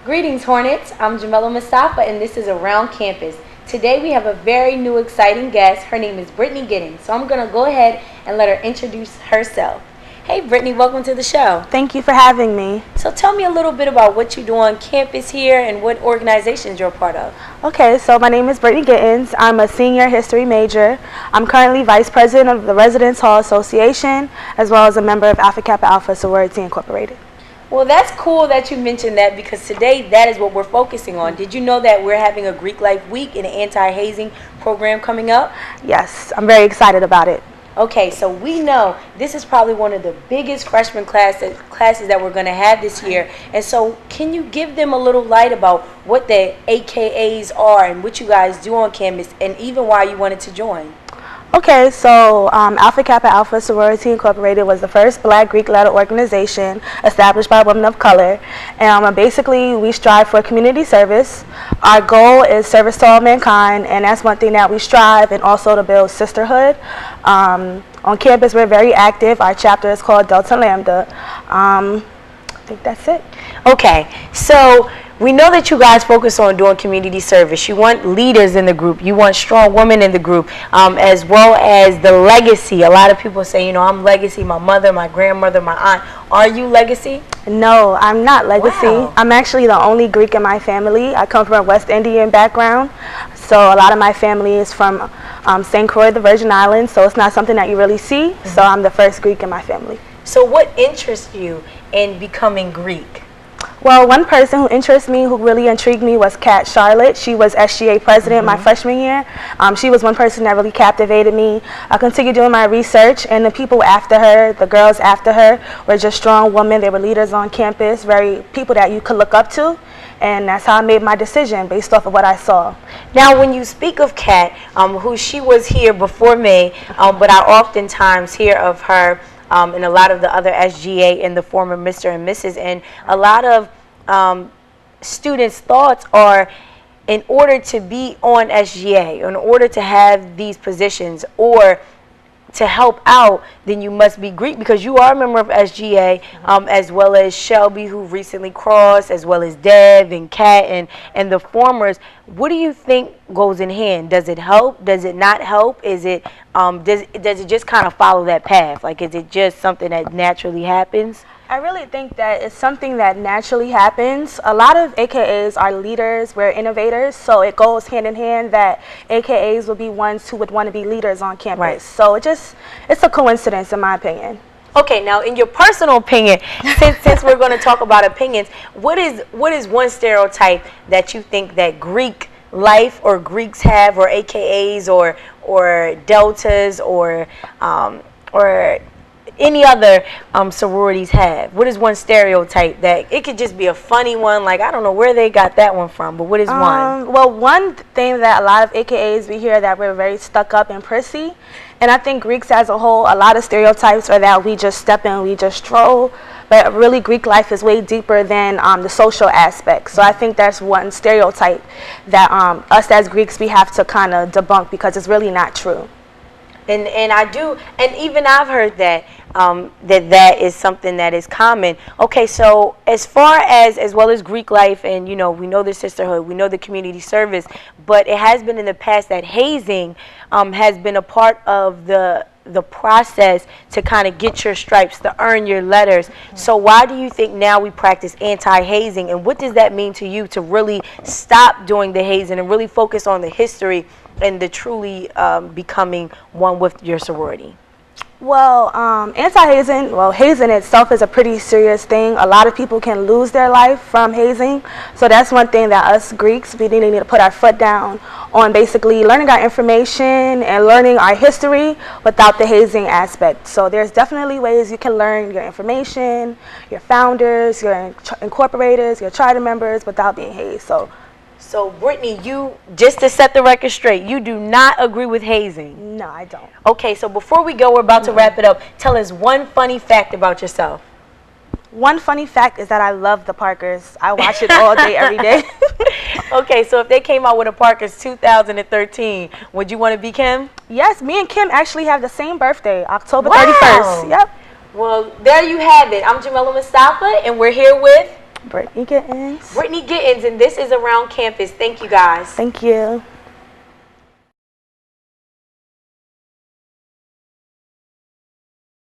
Greetings, Hornets. I'm Jamela Mustafa, and this is Around Campus. Today we have a very new, exciting guest. Her name is Brittany Giddens. So I'm going to go ahead and let her introduce herself. Hey, Brittany, welcome to the show. Thank you for having me. So tell me a little bit about what you do on campus here and what organizations you're a part of. Okay, so my name is Brittany Giddens. I'm a senior history major. I'm currently vice president of the Residence Hall Association, as well as a member of Alpha Kappa Alpha Sorority Incorporated. Well, that's cool that you mentioned that, because today that is what we're focusing on. Did you know that we're having a Greek Life Week and an anti-hazing program coming up? Yes, I'm very excited about it. Okay, so we know this is probably one of the biggest freshman classes that we're going to have this year. And so can you give them a little light about what the AKAs are and what you guys do on campus and even why you wanted to join? Okay, so Alpha Kappa Alpha Sorority Incorporated was the first Black Greek-led organization established by women of color. And basically, we strive for community service. Our goal is service to all mankind, and that's one thing that we strive, and also to build sisterhood. On campus, we're very active. Our chapter is called Delta Lambda. I think that's it. Okay, so we know that you guys focus on doing community service. You want leaders in the group. You want strong women in the group, as well as the legacy. A lot of people say, you know, I'm legacy. My mother, my grandmother, my aunt. Are you legacy? No, I'm not legacy. Wow. I'm actually the only Greek in my family. I come from a West Indian background, so a lot of my family is from St. Croix, the Virgin Islands, so it's not something that you really see. So I'm the first Greek in my family. So what interests you in becoming Greek? Well, one person who interests me, who really intrigued me, was Kat Charlotte. She was SGA president my freshman year. She was one person that really captivated me. I continued doing my research, and the people after her, the girls after her, were just strong women. They were leaders on campus, very people that you could look up to. And that's how I made my decision, based off of what I saw. Now, when you speak of Kat, who she was here before me, but I oftentimes hear of her and a lot of the other SGA and the former Mr. and Mrs. And a lot of students' thoughts are, in order to be on SGA, in order to have these positions or to help out, then you must be Greek, because you are a member of SGA, as well as Shelby, who recently crossed, as well as Dev and Kat and the formers. What do you think goes in hand? Does it help? Does it not help? Is it does it just kind of follow that path? Like, is it just something that naturally happens? I really think that it's something that naturally happens. A lot of AKAs are leaders, we're innovators, so it goes hand in hand that AKAs will be ones who would want to be leaders on campus. Right. So it's a coincidence, in my opinion. Okay, now in your personal opinion, since we're going to talk about opinions, what is one stereotype that you think that Greek life or Greeks have, or AKAs or deltas or any other sororities have? What is one stereotype that, it could just be a funny one, like I don't know where they got that one from, but what is one? Well, one thing that a lot of AKAs we hear, that we're very stuck up and prissy, and I think Greeks as a whole, a lot of stereotypes are that we just step in, we just stroll, but really Greek life is way deeper than the social aspect. So I think that's one stereotype that us as Greeks, we have to kind of debunk, because it's really not true. And I do, and even I've heard that that is something that is common. Okay, so as far as well as Greek life, and you know, we know the sisterhood, we know the community service, but it has been in the past that hazing has been a part of the process to kind of get your stripes, to earn your letters. So why do you think now we practice anti-hazing, and what does that mean to you to really stop doing the hazing and really focus on the history and the truly becoming one with your sorority? Well, anti-hazing, well, hazing itself is a pretty serious thing. A lot of people can lose their life from hazing. So that's one thing that us Greeks, we need to put our foot down on, basically learning our information and learning our history without the hazing aspect. So there's definitely ways you can learn your information, your founders, your incorporators, your charter members without being hazed. So Brittany, you, just to set the record straight, you do not agree with hazing? No, I don't. Okay, so before we go, we're about to wrap it up. Tell us one funny fact about yourself. One funny fact is that I love the Parkers. I watch it all day, every day. Okay, so if they came out with a Parkers 2013, would you want to be Kim? Yes, me and Kim actually have the same birthday, October Wow. 31st. Yep. Well, there you have it. I'm Jamela Mustafa, and we're here with Brittany Gittins. Brittany Gittins, and this is Around Campus. Thank you, guys. Thank you.